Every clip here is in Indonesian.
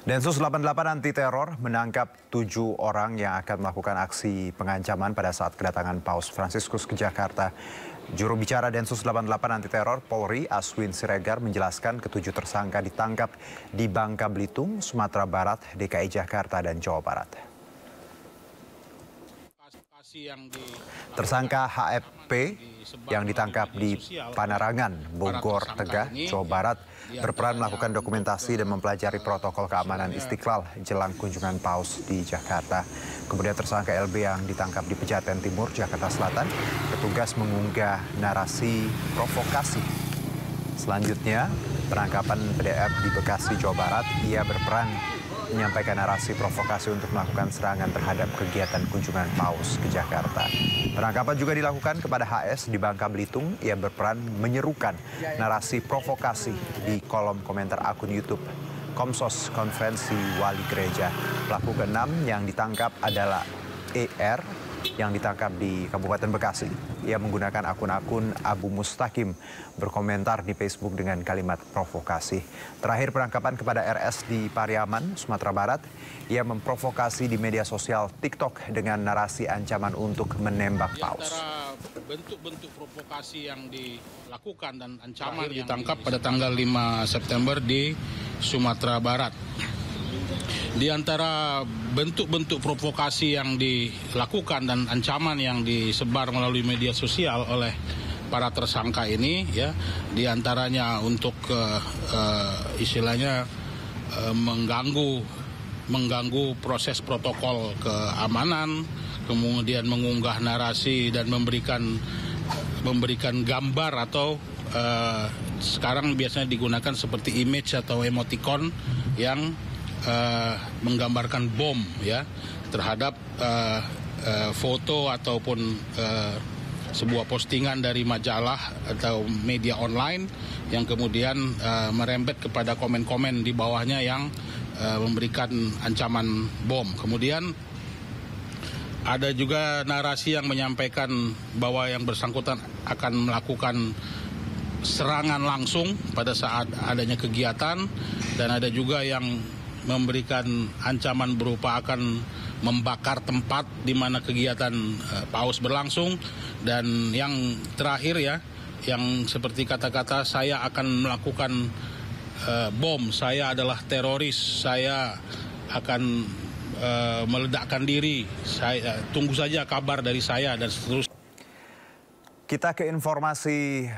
Densus 88 anti teror menangkap 7 orang yang akan melakukan aksi pengancaman pada saat kedatangan Paus Fransiskus ke Jakarta. Juru bicara Densus 88 anti teror Polri Aswin Siregar menjelaskan ketujuh tersangka ditangkap di Bangka Belitung, Sumatera Barat, DKI Jakarta, dan Jawa Barat. Tersangka HFP yang ditangkap di Panarangan, Bogor, Tegah, Jawa Barat berperan melakukan dokumentasi dan mempelajari protokol keamanan Istiqlal jelang kunjungan Paus di Jakarta. Kemudian tersangka LB yang ditangkap di Pejaten Timur, Jakarta Selatan, petugas mengunggah narasi provokasi. Selanjutnya, penangkapan PDF di Bekasi, Jawa Barat, ia berperan menyampaikan narasi provokasi untuk melakukan serangan terhadap kegiatan kunjungan Paus ke Jakarta. Penangkapan juga dilakukan kepada HS di Bangka Belitung. Ia berperan menyerukan narasi provokasi di kolom komentar akun YouTube Komsos Konferensi Wali Gereja. Pelaku keenam yang ditangkap adalah ER yang ditangkap di Kabupaten Bekasi. Ia menggunakan akun-akun Abu Mustaqim berkomentar di Facebook dengan kalimat provokasi. Terakhir penangkapan kepada RS di Pariaman, Sumatera Barat. Ia memprovokasi di media sosial TikTok dengan narasi ancaman untuk menembak Paus. Bentuk-bentuk provokasi yang dilakukan dan ancaman yang ditangkap pada tanggal 5 September di Sumatera Barat. Di antara bentuk-bentuk provokasi yang dilakukan dan ancaman yang disebar melalui media sosial oleh para tersangka ini, ya, di antaranya untuk istilahnya mengganggu proses protokol keamanan, kemudian mengunggah narasi dan memberikan gambar atau sekarang biasanya digunakan seperti image atau emoticon yang menggambarkan bom, ya, terhadap foto ataupun sebuah postingan dari majalah atau media online yang kemudian merembet kepada komen-komen di bawahnya yang memberikan ancaman bom. Kemudian ada juga narasi yang menyampaikan bahwa yang bersangkutan akan melakukan serangan langsung pada saat adanya kegiatan, dan ada juga yang memberikan ancaman berupa akan membakar tempat di mana kegiatan Paus berlangsung, dan yang terakhir, ya, yang seperti kata-kata saya akan melakukan bom, saya adalah teroris, saya akan meledakkan diri, saya tunggu saja kabar dari saya, dan seterusnya. Kita ke informasi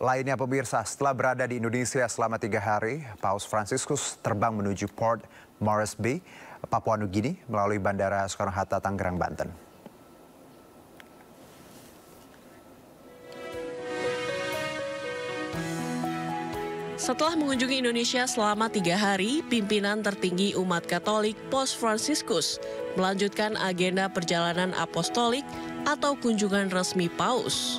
lainnya, pemirsa. Setelah berada di Indonesia selama 3 hari, Paus Fransiskus terbang menuju Port Moresby, Papua Nugini melalui Bandara Soekarno-Hatta, Tangerang, Banten. Setelah mengunjungi Indonesia selama 3 hari, pimpinan tertinggi umat Katolik Paus Fransiskus melanjutkan agenda perjalanan apostolik atau kunjungan resmi Paus.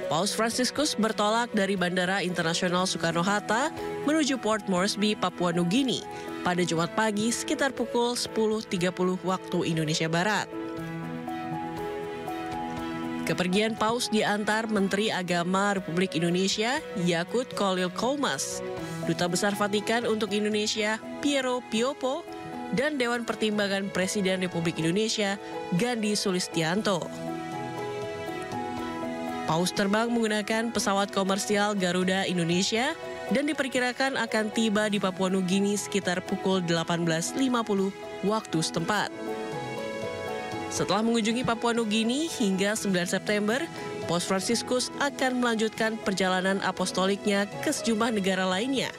Paus Fransiskus bertolak dari Bandara Internasional Soekarno-Hatta menuju Port Moresby, Papua Nugini pada Jumat pagi sekitar pukul 10.30 waktu Indonesia Barat. Kepergian Paus diantar Menteri Agama Republik Indonesia Yakut Kolil Koumas, Duta Besar Vatikan untuk Indonesia Piero Piopo, dan Dewan Pertimbangan Presiden Republik Indonesia Gandhi Sulistianto. Paus terbang menggunakan pesawat komersial Garuda Indonesia dan diperkirakan akan tiba di Papua Nugini sekitar pukul 18.50 waktu setempat. Setelah mengunjungi Papua Nugini hingga 9 September, Paus Fransiskus akan melanjutkan perjalanan apostoliknya ke sejumlah negara lainnya,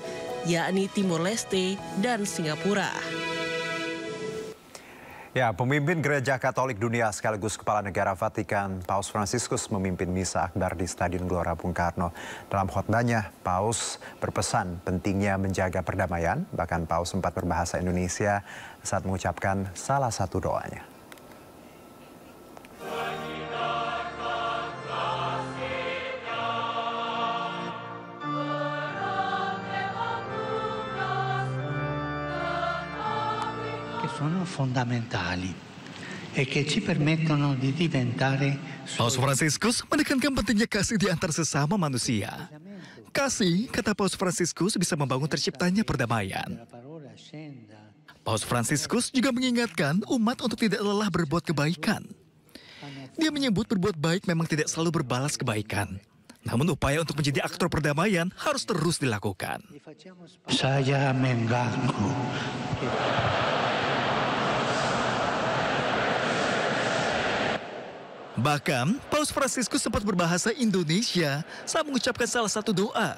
yakni Timor Leste dan Singapura. Ya, pemimpin Gereja Katolik Dunia sekaligus Kepala Negara Vatikan, Paus Fransiskus memimpin Misa Akbar di Stadion Gelora Bung Karno. Dalam khotbahnya, Paus berpesan pentingnya menjaga perdamaian. Bahkan Paus sempat berbahasa Indonesia saat mengucapkan salah satu doanya. Sono fondamentali e che ci permettono di diventare. Paus Fransiskus menekankan pentingnya kasih di antar sesama manusia. Kasih, kata Paus Fransiskus, bisa membangun terciptanya perdamaian. Paus Fransiskus juga mengingatkan umat untuk tidak lelah berbuat kebaikan. Dia menyebut berbuat baik memang tidak selalu berbalas kebaikan. Namun upaya untuk menjadi aktor perdamaian harus terus dilakukan. Saya mengaku. Bahkan, Paus Fransiskus sempat berbahasa Indonesia saat mengucapkan salah satu doa.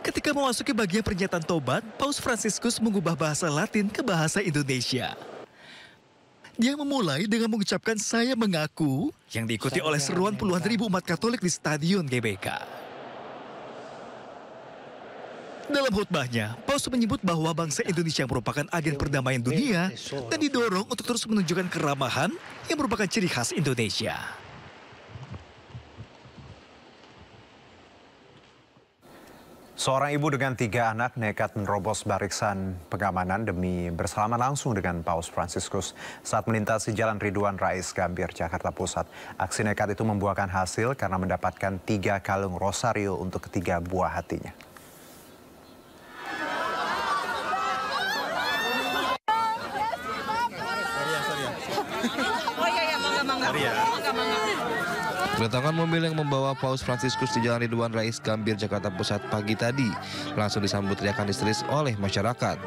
Ketika memasuki bagian pernyataan tobat, Paus Fransiskus mengubah bahasa Latin ke bahasa Indonesia. Dia memulai dengan mengucapkan "saya mengaku" yang diikuti oleh seruan puluhan ribu umat Katolik di Stadion GBK. Dalam khutbahnya, Paus menyebut bahwa bangsa Indonesia merupakan agen perdamaian dunia dan didorong untuk terus menunjukkan keramahan yang merupakan ciri khas Indonesia. Seorang ibu dengan 3 anak nekat menerobos barisan pengamanan demi bersalaman langsung dengan Paus Fransiskus saat melintasi Jalan Ridwan Rais Gambir, Jakarta Pusat. Aksi nekat itu membuahkan hasil karena mendapatkan 3 kalung rosario untuk ketiga buah hatinya. Kedatangan mobil yang membawa Paus Fransiskus di Jalan Ridwan Rais Gambir, Jakarta Pusat pagi tadi langsung disambut teriakan histeris oleh masyarakat.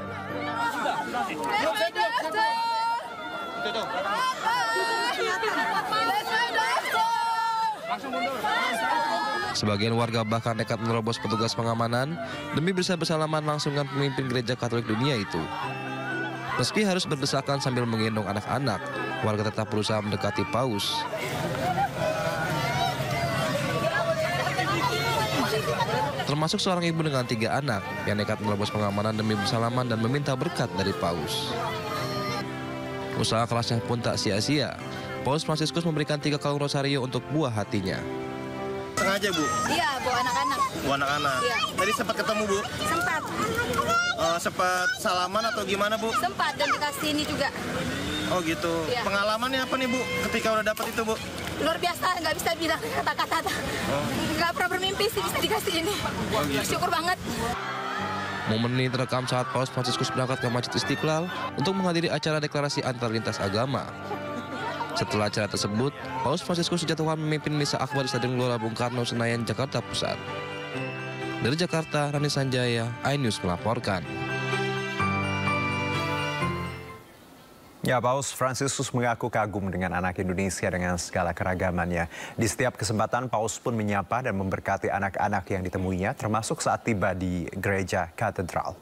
Sebagian warga bahkan nekat menerobos petugas pengamanan demi bisa bersalaman langsung dengan pemimpin gereja Katolik dunia itu. Meski harus berdesakan sambil menggendong anak-anak, warga tetap berusaha mendekati Paus. Termasuk seorang ibu dengan 3 anak yang nekat menerobos pengamanan demi bersalaman dan meminta berkat dari Paus. Usaha kerasnya pun tak sia-sia. Paus Fransiskus memberikan 3 kalung rosario untuk buah hatinya. Sengaja, Bu? Iya, bawa anak-anak. Bawa anak-anak? Iya. Tadi sempat ketemu, Bu? Sempat. Sempat salaman atau gimana, Bu? Sempat, dan dikasih ini juga. Oh gitu. Iya. Pengalamannya apa nih, Bu, ketika udah dapat itu, Bu? Luar biasa, nggak bisa bilang kata-kata. Nggak pernah bermimpi sih bisa dikasih ini. Bersyukur banget. Momen ini terekam saat Paus Fransiskus berangkat ke Masjid Istiqlal untuk menghadiri acara deklarasi antar lintas agama. Setelah acara tersebut, Paus Fransiskus dijadwalkan memimpin misa akbar di Stadion Gelora Bung Karno, Senayan, Jakarta Pusat. Dari Jakarta, Rani Sanjaya, iNews melaporkan. Ya, Paus Fransiskus mengaku kagum dengan anak Indonesia dengan segala keragamannya. Di setiap kesempatan, Paus pun menyapa dan memberkati anak-anak yang ditemuinya, termasuk saat tiba di gereja katedral.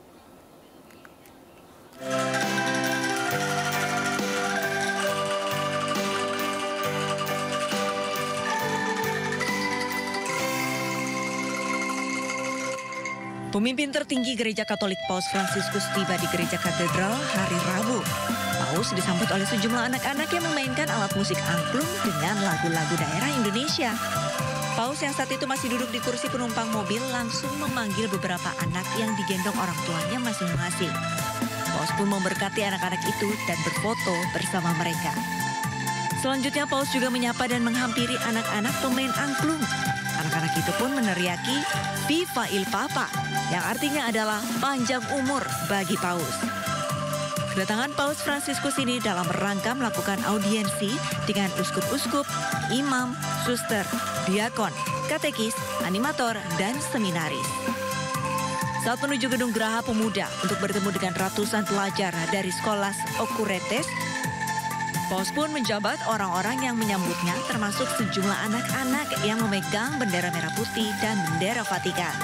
Pemimpin tertinggi Gereja Katolik Paus Fransiskus tiba di Gereja Katedral hari Rabu. Paus disambut oleh sejumlah anak-anak yang memainkan alat musik angklung dengan lagu-lagu daerah Indonesia. Paus yang saat itu masih duduk di kursi penumpang mobil langsung memanggil beberapa anak yang digendong orang tuanya masing-masing. Paus pun memberkati anak-anak itu dan berfoto bersama mereka. Selanjutnya Paus juga menyapa dan menghampiri anak-anak pemain angklung. Anak-anak itu pun meneriaki Viva il Papa, yang artinya adalah panjang umur bagi Paus. Kedatangan Paus Fransiskus ini dalam rangka melakukan audiensi dengan uskup-uskup, imam, suster, diakon, katekis, animator, dan seminaris. Saat menuju gedung Geraha Pemuda untuk bertemu dengan ratusan pelajar dari Scholas Occurrentes, Paus pun menjabat orang-orang yang menyambutnya, termasuk sejumlah anak-anak yang memegang bendera merah putih dan bendera Vatikan.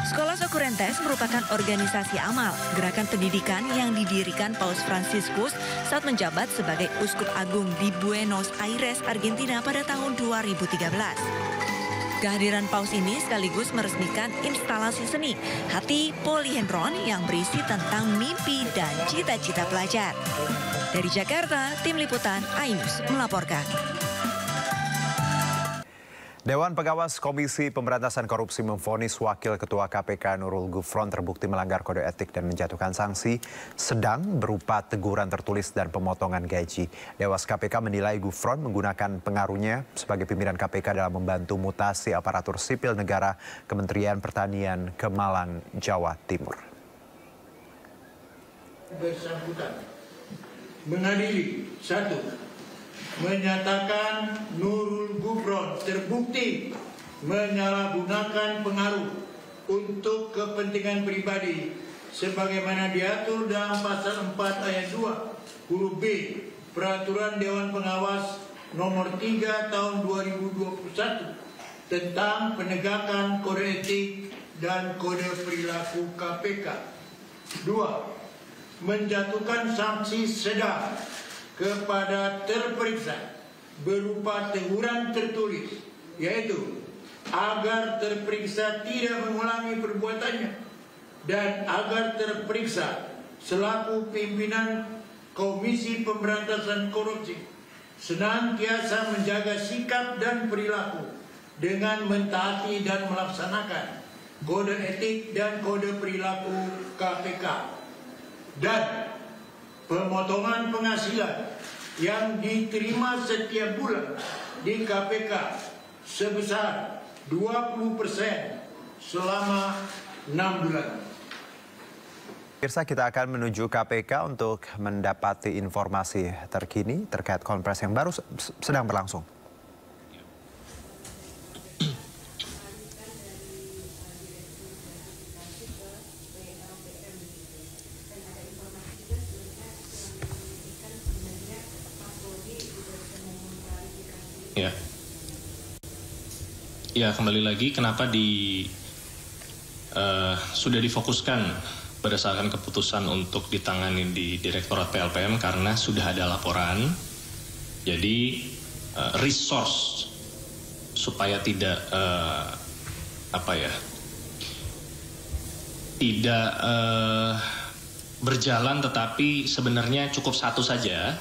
Scholas Occurrentes merupakan organisasi amal, gerakan pendidikan yang didirikan Paus Fransiskus saat menjabat sebagai Uskup Agung di Buenos Aires, Argentina pada tahun 2013. Kehadiran Paus ini sekaligus meresmikan instalasi seni Hati Polihendron yang berisi tentang mimpi dan cita-cita pelajar. Dari Jakarta, Tim Liputan iNews melaporkan. Dewan Pengawas Komisi Pemberantasan Korupsi memvonis Wakil Ketua KPK Nurul Gufron terbukti melanggar kode etik dan menjatuhkan sanksi sedang berupa teguran tertulis dan pemotongan gaji. Dewas KPK menilai Gufron menggunakan pengaruhnya sebagai pimpinan KPK dalam membantu mutasi aparatur sipil negara Kementerian Pertanian ke Malang, Jawa Timur. bersangkutan. Mengadili, 1. Menyatakan Nurul Gufron terbukti menyalahgunakan pengaruh untuk kepentingan pribadi sebagaimana diatur dalam pasal 4 ayat 2 huruf B Peraturan Dewan Pengawas nomor 3 tahun 2021 tentang penegakan kode etik dan kode perilaku KPK. 2. Menjatuhkan sanksi sedang kepada terperiksa berupa teguran tertulis, yaitu agar terperiksa tidak mengulangi perbuatannya dan agar terperiksa selaku pimpinan Komisi Pemberantasan Korupsi senantiasa menjaga sikap dan perilaku dengan mentaati dan melaksanakan kode etik dan kode perilaku KPK, dan pemotongan penghasilan yang diterima setiap bulan di KPK sebesar 20% selama 6 bulan. Pemirsa, kita akan menuju KPK untuk mendapati informasi terkini terkait konferensi yang baru sedang berlangsung. Ya, kembali lagi kenapa sudah difokuskan berdasarkan keputusan untuk ditangani di Direktorat PLPM karena sudah ada laporan. Jadi resource supaya tidak tidak berjalan, tetapi sebenarnya cukup satu saja,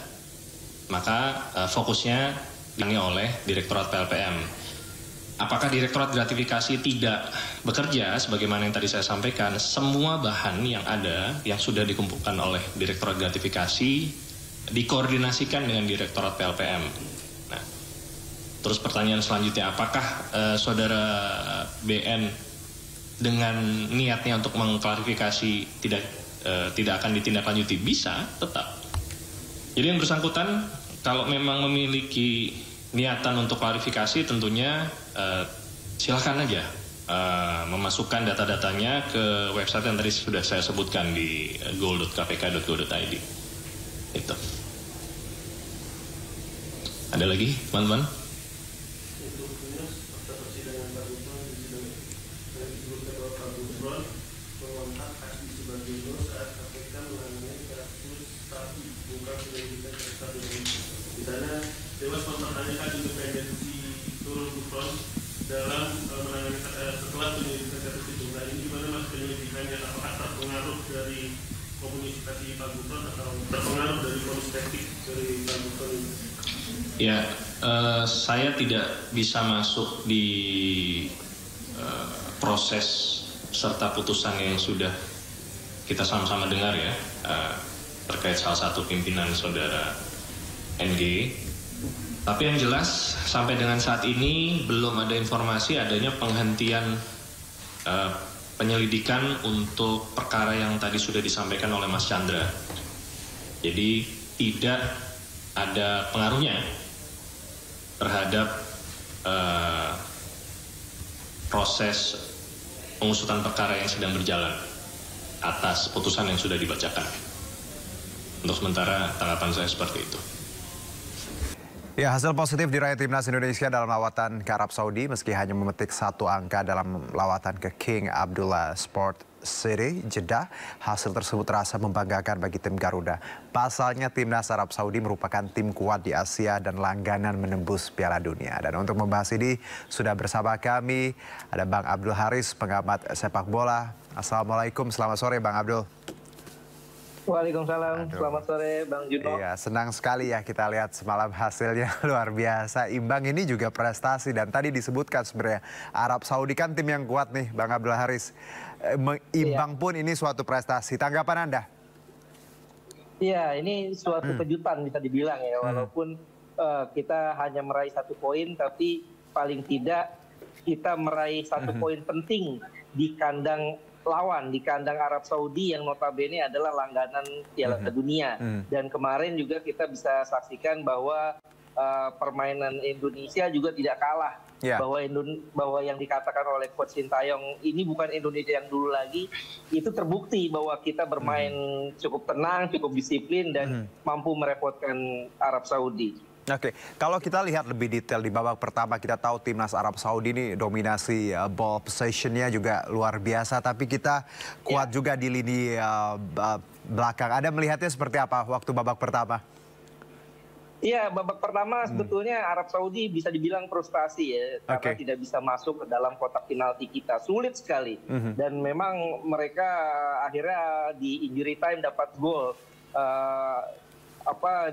maka fokusnya ditangani oleh Direktorat PLPM. Apakah Direktorat Gratifikasi tidak bekerja sebagaimana yang tadi saya sampaikan? Semua bahan yang ada, yang sudah dikumpulkan oleh Direktorat Gratifikasi, dikoordinasikan dengan Direktorat PLPM. Nah, terus pertanyaan selanjutnya, apakah saudara BN dengan niatnya untuk mengklarifikasi tidak akan ditindaklanjuti? Bisa, tetap. Jadi yang bersangkutan, kalau memang memiliki niatan untuk klarifikasi, tentunya silakan aja memasukkan data-datanya ke website yang tadi sudah saya sebutkan di goal.kpk.go.id. Itu. Ada lagi, teman-teman? Dewas mempertanyakan independensi Nurul Gufron dalam menangani setelah penyelidikan kasus itu. Nah, ini gimana Mas penyelidikannya? Apakah terpengaruh dari komunikasi Pak Gufron atau terpengaruh dari komunikasi dari Pak Gufron ini? Ya, saya tidak bisa masuk di proses serta putusan yang sudah kita sama-sama dengar ya, terkait salah satu pimpinan saudara NG. Tapi yang jelas sampai dengan saat ini belum ada informasi adanya penghentian penyelidikan untuk perkara yang tadi sudah disampaikan oleh Mas Chandra. Jadi tidak ada pengaruhnya terhadap proses pengusutan perkara yang sedang berjalan atas putusan yang sudah dibacakan. Untuk sementara tanggapan saya seperti itu. Ya, hasil positif diraih Timnas Indonesia dalam lawatan ke Arab Saudi meski hanya memetik 1 angka dalam lawatan ke King Abdullah Sport City, Jeddah. Hasil tersebut terasa membanggakan bagi tim Garuda. Pasalnya Timnas Arab Saudi merupakan tim kuat di Asia dan langganan menembus Piala Dunia. Dan untuk membahas ini sudah bersama kami ada Bang Abdul Haris, pengamat sepak bola. Assalamualaikum, selamat sore Bang Abdul. Waalaikumsalam, selamat sore Bang Juno. Iya, senang sekali ya kita lihat semalam hasilnya luar biasa. Imbang ini juga prestasi dan tadi disebutkan sebenarnya Arab Saudi kan tim yang kuat nih Bang Abdul Haris. Imbang pun ini suatu prestasi. Tanggapan Anda? Iya, ini suatu kejutan bisa dibilang ya. Walaupun kita hanya meraih 1 poin, tapi paling tidak kita meraih 1 poin penting di kandang lawan di kandang Arab Saudi yang notabene adalah langganan Piala Dunia. Dan kemarin juga kita bisa saksikan bahwa permainan Indonesia juga tidak kalah. Bahwa yang dikatakan oleh Coach Sintayong ini bukan Indonesia yang dulu lagi, itu terbukti bahwa kita bermain cukup tenang, cukup disiplin dan mampu merepotkan Arab Saudi. Oke, kalau kita lihat lebih detail di babak pertama, kita tahu timnas Arab Saudi ini dominasi ball possession-nya juga luar biasa, tapi kita kuat juga di lini belakang. Anda melihatnya seperti apa waktu babak pertama? Iya, babak pertama sebetulnya Arab Saudi bisa dibilang frustasi ya, karena tidak bisa masuk ke dalam kotak penalti kita. Sulit sekali. Dan memang mereka akhirnya di injury time dapat gol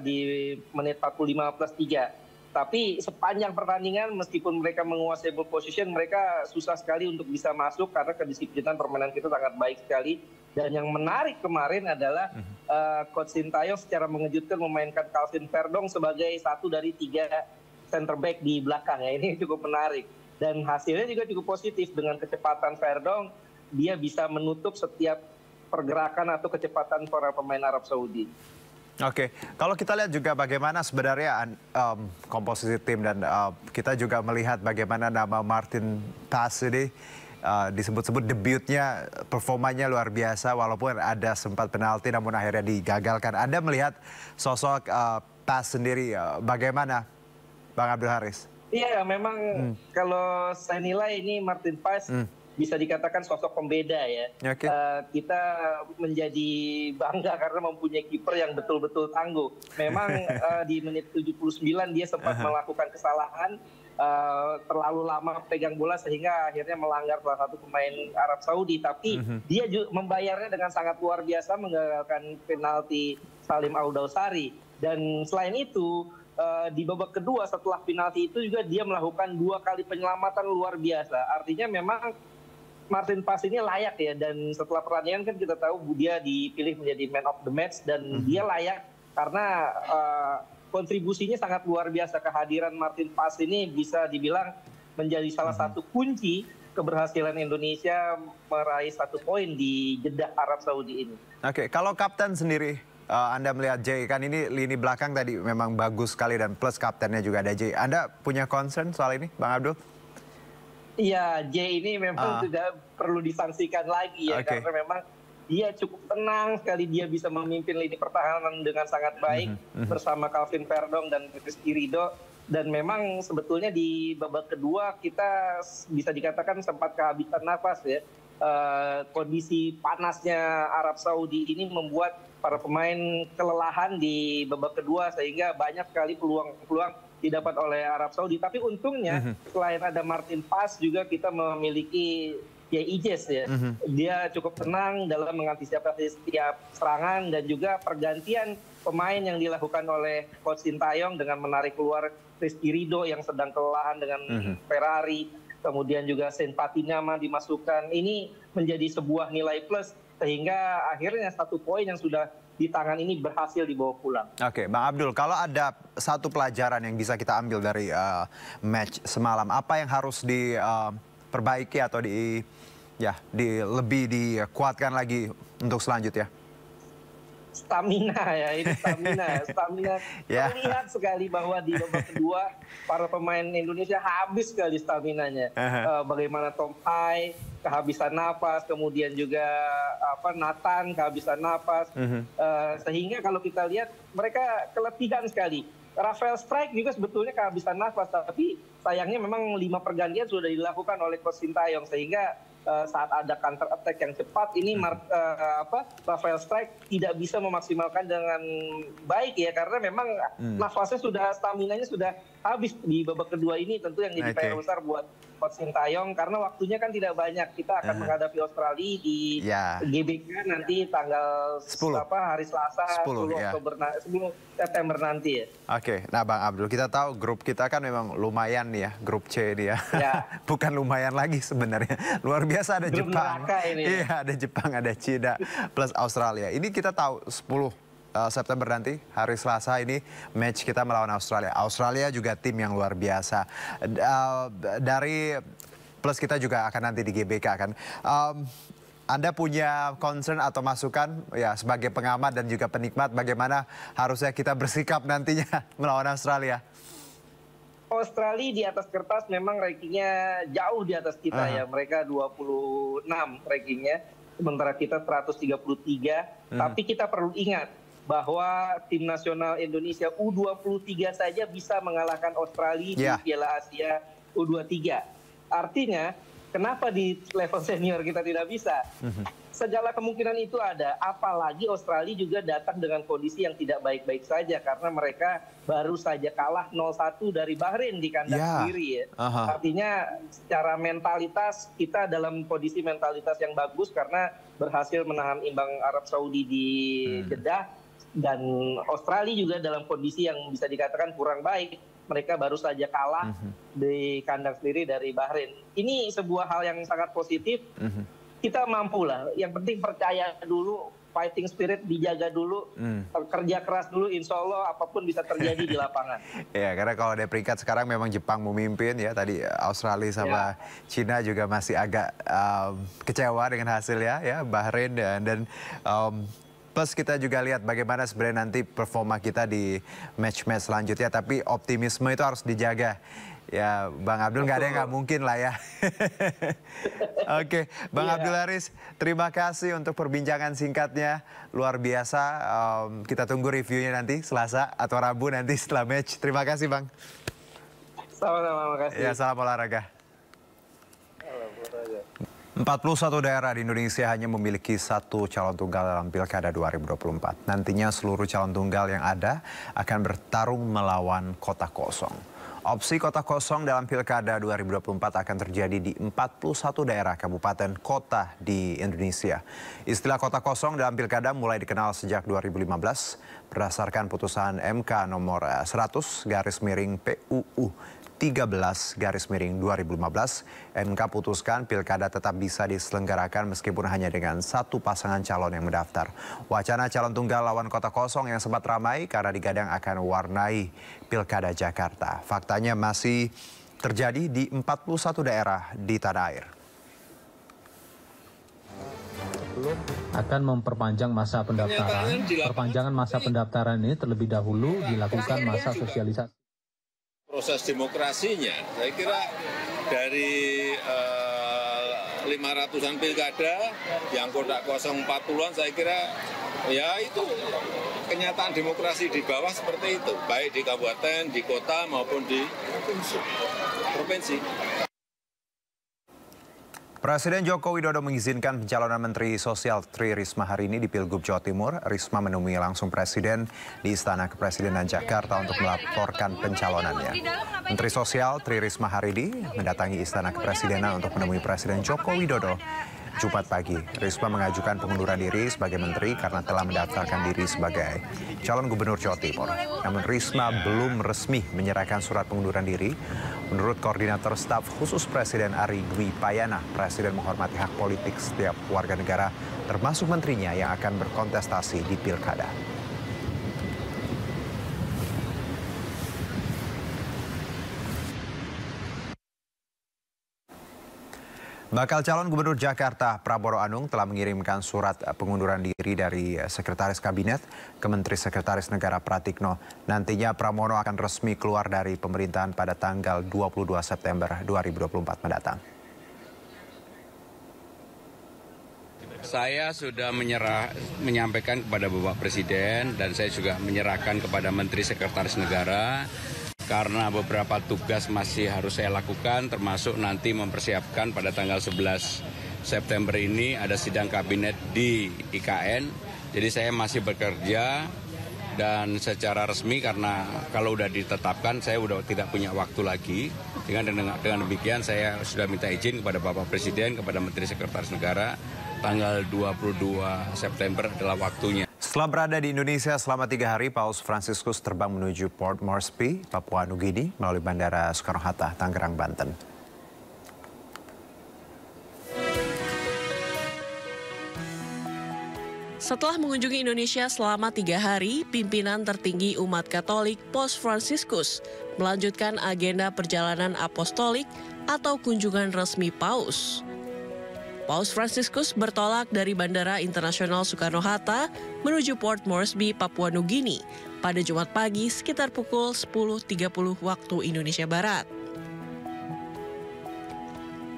di menit 45+3. Tapi sepanjang pertandingan meskipun mereka menguasai ball position, mereka susah sekali untuk bisa masuk karena kedisiplinan permainan kita sangat baik sekali. Dan yang menarik kemarin adalah Coach Sintayong secara mengejutkan memainkan Calvin Verdong sebagai satu dari 3 center back di belakang. Ya, ini cukup menarik. Dan hasilnya juga cukup positif. Dengan kecepatan Verdong, dia bisa menutup setiap pergerakan atau kecepatan para pemain Arab Saudi. Oke, kalau kita lihat juga bagaimana sebenarnya komposisi tim dan kita juga melihat bagaimana nama Martin Paes ini disebut-sebut debutnya, performanya luar biasa walaupun ada sempat penalti namun akhirnya digagalkan. Anda melihat sosok Paes sendiri bagaimana, Bang Abdul Haris? Iya, memang kalau saya nilai ini Martin Paes bisa dikatakan sosok pembeda ya. Kita menjadi bangga karena mempunyai kiper yang betul-betul tangguh. Memang di menit 79 dia sempat melakukan kesalahan, terlalu lama pegang bola sehingga akhirnya melanggar salah satu pemain Arab Saudi. Tapi dia juga membayarnya dengan sangat luar biasa, menggagalkan penalti Salim Al-Dawsari. Dan selain itu di babak kedua setelah penalti itu juga dia melakukan 2 kali penyelamatan luar biasa. Artinya memang Martin Paes ini layak ya, dan setelah pertandingan kan kita tahu dia dipilih menjadi man of the match dan dia layak karena kontribusinya sangat luar biasa. Kehadiran Martin Paes ini bisa dibilang menjadi salah satu kunci keberhasilan Indonesia meraih 1 poin di Jeddah Arab Saudi ini. Oke, kalau kapten sendiri, Anda melihat Jay, kan ini lini belakang tadi memang bagus sekali dan plus kaptennya juga ada Jay. Anda punya concern soal ini, Bang Abdul? Iya, Jay ini memang sudah perlu disangsikan lagi ya, karena memang dia cukup tenang sekali, dia bisa memimpin lini pertahanan dengan sangat baik bersama Calvin Verdong dan Rizky Ridho. Dan memang sebetulnya di babak kedua kita bisa dikatakan sempat kehabisan nafas ya. Kondisi panasnya Arab Saudi ini membuat para pemain kelelahan di babak kedua sehingga banyak sekali peluang-peluang didapat oleh Arab Saudi. Tapi untungnya selain ada Martin Paes juga kita memiliki Ijes ya. Dia cukup tenang dalam mengantisipasi setiap serangan dan juga pergantian pemain yang dilakukan oleh Coach Sintayong dengan menarik keluar Rizky Ridho yang sedang kelelahan dengan Ferrari. Kemudian juga Senpatinama dimasukkan. Ini menjadi sebuah nilai plus sehingga akhirnya 1 poin yang sudah di tangan ini berhasil dibawa pulang. Oke, Bang Abdul, kalau ada satu pelajaran yang bisa kita ambil dari match semalam, apa yang harus diperbaiki atau lebih dikuatkan lagi untuk selanjutnya? Stamina ya, ini stamina. Terlihat sekali bahwa di babak kedua para pemain Indonesia habis sekali staminanya. Bagaimana Tom Hai kehabisan napas, kemudian juga Nathan kehabisan napas, sehingga kalau kita lihat mereka keletihan sekali. Rafael Strike juga sebetulnya kehabisan nafas, tapi sayangnya memang 5 pergantian sudah dilakukan oleh Coach Sintayong sehingga saat ada counter attack yang cepat ini Rafael Strike tidak bisa memaksimalkan dengan baik ya, karena memang nafasnya sudah, staminanya sudah habis di babak kedua ini. Tentu yang jadi PR besar buat Coach Sintayong karena waktunya kan tidak banyak. Kita akan menghadapi Australia di GBK nanti tanggal 10 hari Selasa 10 September nanti ya. Oke, nah Bang Abdul, kita tahu grup kita kan memang lumayan nih ya, grup C ini ya. Bukan lumayan lagi sebenarnya. Luar biasa, ada grup Jepang. Iya, ada Jepang, ada Cina plus Australia. Ini kita tahu 10 September nanti, hari Selasa ini match kita melawan Australia. Australia juga tim yang luar biasa. Dari plus kita juga akan nanti di GBK kan. Anda punya concern atau masukan ya sebagai pengamat dan juga penikmat bagaimana harusnya kita bersikap nantinya melawan Australia? Australia di atas kertas memang rankingnya jauh di atas kita ya. Mereka 26 rankingnya, sementara kita 133. Tapi kita perlu ingat bahwa tim nasional Indonesia U23 saja bisa mengalahkan Australia di Piala Asia U23. Artinya, kenapa di level senior kita tidak bisa? Segala kemungkinan itu ada, apalagi Australia juga datang dengan kondisi yang tidak baik-baik saja karena mereka baru saja kalah 0-1 dari Bahrain di kandang sendiri ya. Artinya secara mentalitas kita dalam kondisi mentalitas yang bagus karena berhasil menahan imbang Arab Saudi di Jeddah, dan Australia juga dalam kondisi yang bisa dikatakan kurang baik. Mereka baru saja kalah di kandang sendiri dari Bahrain. Ini sebuah hal yang sangat positif. Kita mampu lah. Yang penting percaya dulu, fighting spirit dijaga dulu, kerja keras dulu, insya Allah apapun bisa terjadi di lapangan. Ya, karena kalau ada peringkat sekarang memang Jepang memimpin ya. Tadi Australia sama Cina juga masih agak kecewa dengan hasilnya ya, Bahrain dan plus kita juga lihat bagaimana sebenarnya nanti performa kita di match-match selanjutnya. Tapi optimisme itu harus dijaga. Ya, Bang Abdul nggak ada yang nggak mungkin lah ya. Oke, Bang Abdul Haris, terima kasih untuk perbincangan singkatnya. Luar biasa. Kita tunggu reviewnya nanti Selasa atau Rabu nanti setelah match. Terima kasih, Bang. Sama-sama, makasih. Ya, salam olahraga. 41 daerah di Indonesia hanya memiliki satu calon tunggal dalam Pilkada 2024. Nantinya seluruh calon tunggal yang ada akan bertarung melawan kota kosong. Opsi kota kosong dalam Pilkada 2024 akan terjadi di 41 daerah kabupaten kota di Indonesia. Istilah kota kosong dalam Pilkada mulai dikenal sejak 2015 berdasarkan putusan MK nomor 100/PUU 13/2015, MK putuskan pilkada tetap bisa diselenggarakan meskipun hanya dengan satu pasangan calon yang mendaftar. Wacana calon tunggal lawan kota kosong yang sempat ramai karena digadang akan mewarnai pilkada Jakarta. Faktanya masih terjadi di 41 daerah di tanah air. Akan memperpanjang masa pendaftaran. Perpanjangan masa pendaftaran ini terlebih dahulu dilakukan masa sosialisasi. Proses demokrasinya, saya kira dari 500-an pilkada, yang kota kosong 40-an, saya kira ya itu kenyataan demokrasi di bawah seperti itu, baik di kabupaten, di kota maupun di provinsi. Presiden Joko Widodo mengizinkan pencalonan Menteri Sosial Tri Risma hari ini di Pilgub Jawa Timur. Risma menemui langsung Presiden di Istana Kepresidenan Jakarta untuk melaporkan pencalonannya. Menteri Sosial Tri Risma hari ini mendatangi Istana Kepresidenan untuk menemui Presiden Joko Widodo Jumat pagi. Risma mengajukan pengunduran diri sebagai menteri karena telah mendaftarkan diri sebagai calon gubernur Jawa Timur. Namun Risma belum resmi menyerahkan surat pengunduran diri. Menurut Koordinator Staf Khusus Presiden Ari Dwi Payana, Presiden menghormati hak politik setiap warga negara, termasuk menterinya yang akan berkontestasi di Pilkada. Bakal calon gubernur Jakarta Prabowo Anung telah mengirimkan surat pengunduran diri dari Sekretaris Kabinet ke Menteri Sekretaris Negara Pratikno. Nantinya Pramono akan resmi keluar dari pemerintahan pada tanggal 22 September 2024 mendatang. Saya sudah menyampaikan kepada Bapak Presiden dan saya juga menyerahkan kepada Menteri Sekretaris Negara. Karena beberapa tugas masih harus saya lakukan, termasuk nanti mempersiapkan pada tanggal 11 September ini ada sidang kabinet di IKN. Jadi saya masih bekerja dan secara resmi karena kalau sudah ditetapkan saya sudah tidak punya waktu lagi. Dengan demikian saya sudah minta izin kepada Bapak Presiden, kepada Menteri Sekretaris Negara, tanggal 22 September adalah waktunya. Setelah berada di Indonesia selama 3 hari, Paus Fransiskus terbang menuju Port Moresby, Papua Nugini, melalui Bandara Soekarno-Hatta, Tangerang, Banten. Setelah mengunjungi Indonesia selama 3 hari, pimpinan tertinggi umat Katolik Paus Fransiskus melanjutkan agenda perjalanan apostolik atau kunjungan resmi Paus. Paus Fransiskus bertolak dari Bandara Internasional Soekarno-Hatta menuju Port Moresby, Papua Nugini pada Jumat pagi sekitar pukul 10.30 waktu Indonesia Barat.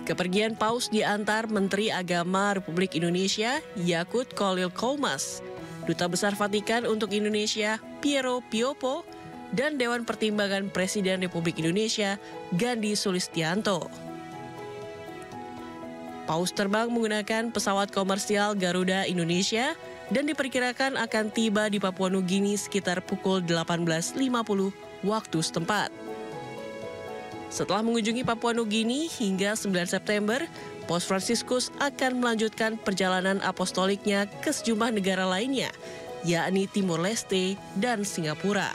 Kepergian Paus diantar Menteri Agama Republik Indonesia Yakut Khalil Qoumas, Duta Besar Vatikan untuk Indonesia Piero Piopo, dan Dewan Pertimbangan Presiden Republik Indonesia Gandhi Sulistianto. Paus terbang menggunakan pesawat komersial Garuda Indonesia dan diperkirakan akan tiba di Papua Nugini sekitar pukul 18.50 waktu setempat. Setelah mengunjungi Papua Nugini hingga 9 September, Paus Fransiskus akan melanjutkan perjalanan apostoliknya ke sejumlah negara lainnya, yakni Timor Leste dan Singapura.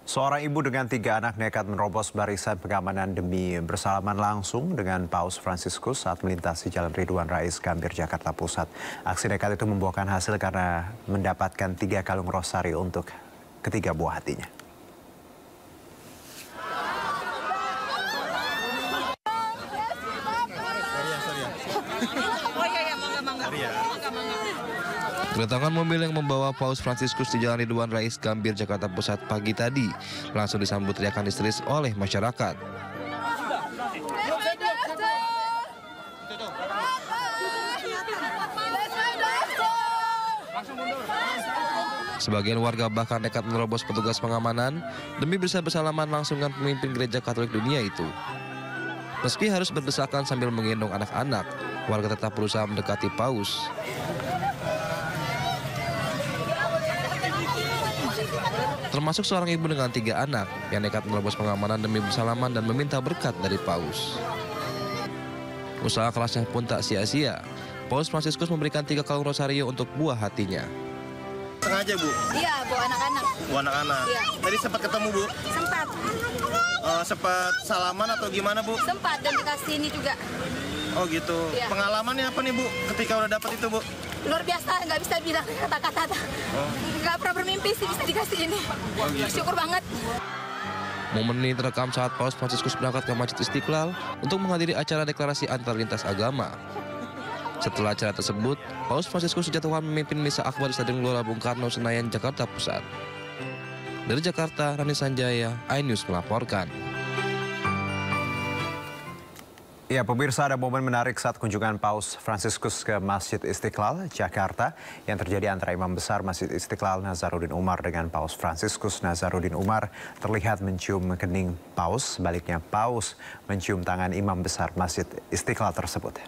Seorang ibu dengan 3 anak nekat menerobos barisan pengamanan demi bersalaman langsung dengan Paus Fransiskus saat melintasi Jalan Ridwan Rais, Gambir, Jakarta Pusat. Aksi nekat itu membuahkan hasil karena mendapatkan 3 kalung rosari untuk ketiga buah hatinya. Kedatangan mobil yang membawa Paus Fransiskus di Jalan Ridwan Rais, Gambir, Jakarta Pusat pagi tadi langsung disambut teriakan histeris oleh masyarakat. Sebagian warga bahkan nekat menerobos petugas pengamanan demi bisa bersalaman langsung dengan pemimpin gereja Katolik dunia itu. Meski harus berdesakan sambil menggendong anak-anak, warga tetap berusaha mendekati Paus. Termasuk seorang ibu dengan 3 anak yang nekat menerobos pengamanan demi bersalaman dan meminta berkat dari Paus. Usaha kerasnya pun tak sia-sia. Paus Fransiskus memberikan 3 kalung rosario untuk buah hatinya. Sengaja, Bu? Iya, bawa anak-anak. Bawa anak-anak? Iya. Tadi sempat ketemu, Bu? Sempat. Sempat salaman atau gimana, Bu? Sempat, dan dikasih ini juga. Oh gitu. Iya. Pengalamannya apa nih, Bu, ketika udah dapat itu, Bu? Luar biasa, nggak bisa bilang kata-kata. Nggak pernah bermimpi sih bisa dikasih ini. Oh, gitu. Syukur banget. Momen ini terekam saat Paus Fransiskus berangkat ke Masjid Istiqlal untuk menghadiri acara deklarasi antar lintas agama. Setelah acara tersebut, Paus Fransiskus sejatuhan memimpin misa akbar di Stadion Gelora Bung Karno, Senayan, Jakarta Pusat. Dari Jakarta, Rani Sanjaya, iNews melaporkan. Ya, pemirsa, ada momen menarik saat kunjungan Paus Fransiskus ke Masjid Istiqlal, Jakarta, yang terjadi antara Imam Besar Masjid Istiqlal Nazaruddin Umar dengan Paus Fransiskus. Nazaruddin Umar terlihat mencium kening Paus, sebaliknya Paus mencium tangan Imam Besar Masjid Istiqlal tersebut.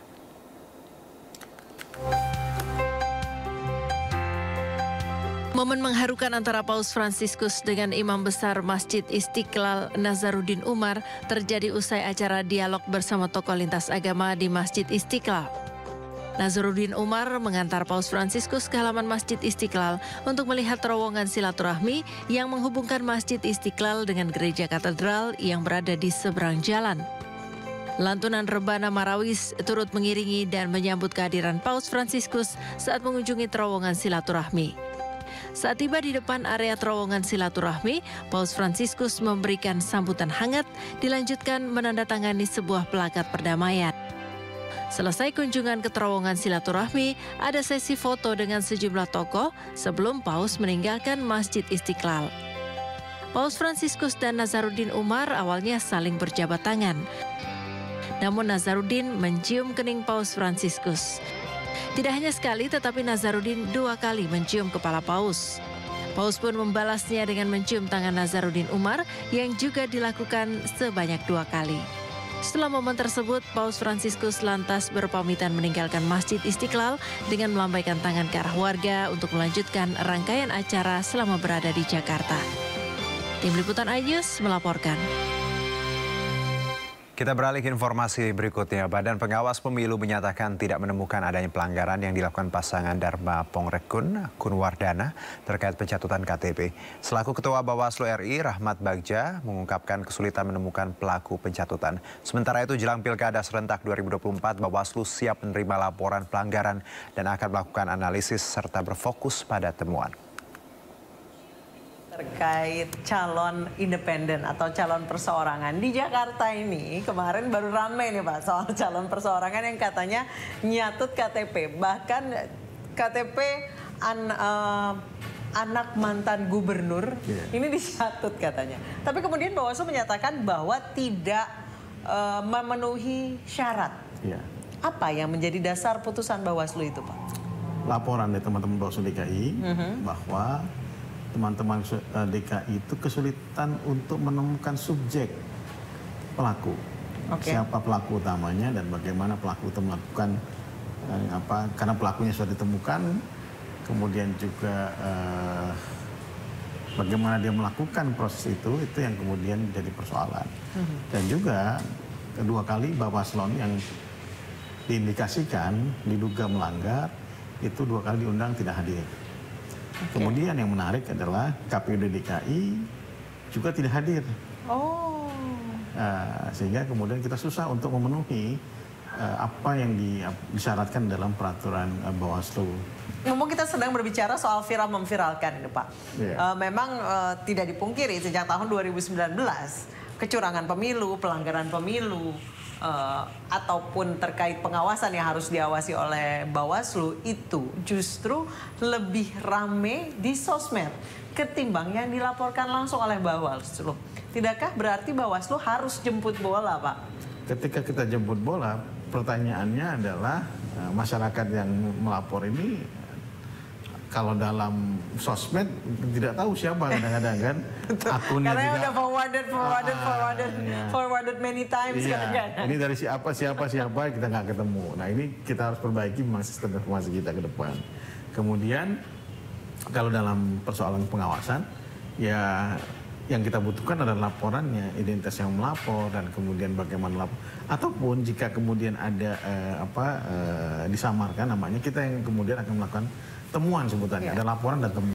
Momen mengharukan antara Paus Fransiskus dengan Imam Besar Masjid Istiqlal Nazaruddin Umar terjadi usai acara dialog bersama tokoh lintas agama di Masjid Istiqlal. Nazaruddin Umar mengantar Paus Fransiskus ke halaman Masjid Istiqlal untuk melihat terowongan silaturahmi yang menghubungkan Masjid Istiqlal dengan gereja katedral yang berada di seberang jalan. Lantunan rebana Marawis turut mengiringi dan menyambut kehadiran Paus Fransiskus saat mengunjungi terowongan silaturahmi. Saat tiba di depan area terowongan silaturahmi, Paus Fransiskus memberikan sambutan hangat, dilanjutkan menandatangani sebuah plakat perdamaian. Selesai kunjungan ke terowongan silaturahmi, ada sesi foto dengan sejumlah tokoh sebelum Paus meninggalkan Masjid Istiqlal. Paus Fransiskus dan Nazaruddin Umar awalnya saling berjabat tangan. Namun Nazaruddin mencium kening Paus Fransiskus. Tidak hanya sekali, tetapi Nazaruddin 2 kali mencium kepala Paus. Paus pun membalasnya dengan mencium tangan Nazaruddin Umar yang juga dilakukan sebanyak 2 kali. Setelah momen tersebut, Paus Fransiskus lantas berpamitan meninggalkan Masjid Istiqlal dengan melambaikan tangan ke arah warga untuk melanjutkan rangkaian acara selama berada di Jakarta. Tim Liputan iNews melaporkan. Kita beralih ke informasi berikutnya. Badan Pengawas Pemilu menyatakan tidak menemukan adanya pelanggaran yang dilakukan pasangan Dharma Pongrekun, Kunwardana terkait pencatutan KTP. Selaku Ketua Bawaslu RI, Rahmat Bagja mengungkapkan kesulitan menemukan pelaku pencatutan. Sementara itu, jelang Pilkada serentak 2024, Bawaslu siap menerima laporan pelanggaran dan akan melakukan analisis serta berfokus pada temuan. terkait calon independen atau calon perseorangan. Di Jakarta ini kemarin baru ramai nih Pak soal calon perseorangan yang katanya nyatut KTP. Bahkan KTP anak mantan gubernur ini disatut katanya. Tapi kemudian Bawaslu menyatakan bahwa tidak memenuhi syarat. Apa yang menjadi dasar putusan Bawaslu itu Pak? Laporan dari teman-teman Bawaslu DKI bahwa teman-teman DKI itu kesulitan untuk menemukan subjek pelaku. Siapa pelaku utamanya dan bagaimana pelaku itu melakukan karena pelakunya sudah ditemukan, kemudian juga bagaimana dia melakukan proses itu yang kemudian jadi persoalan. Dan juga kedua kali Bawaslu yang diindikasikan diduga melanggar itu 2 kali diundang tidak hadir. Kemudian yang menarik adalah KPUD DKI juga tidak hadir. Sehingga kemudian kita susah untuk memenuhi apa yang disyaratkan dalam peraturan Bawaslu. Ngomong kita sedang berbicara soal viral memviralkan ini Pak. Memang tidak dipungkiri sejak tahun 2019 kecurangan pemilu, pelanggaran pemilu, ataupun terkait pengawasan yang harus diawasi oleh Bawaslu itu justru lebih rame di sosmed ketimbang yang dilaporkan langsung oleh Bawaslu. Tidakkah berarti Bawaslu harus jemput bola Pak? Ketika kita jemput bola, pertanyaannya adalah masyarakat yang melapor ini kalau dalam sosmed tidak tahu siapa kadang-kadang kan akunnya karena juga, udah forwarded many times kadang-kadang. Ini dari siapa kita nggak ketemu. Nah ini kita harus perbaiki memang sistem informasi kita ke depan. Kemudian kalau dalam persoalan pengawasan ya yang kita butuhkan adalah laporannya, identitas yang melapor dan kemudian bagaimana lapor. Ataupun jika kemudian ada disamarkan namanya, kita yang kemudian akan melakukan temuan sebutannya, ada laporan dan temuan.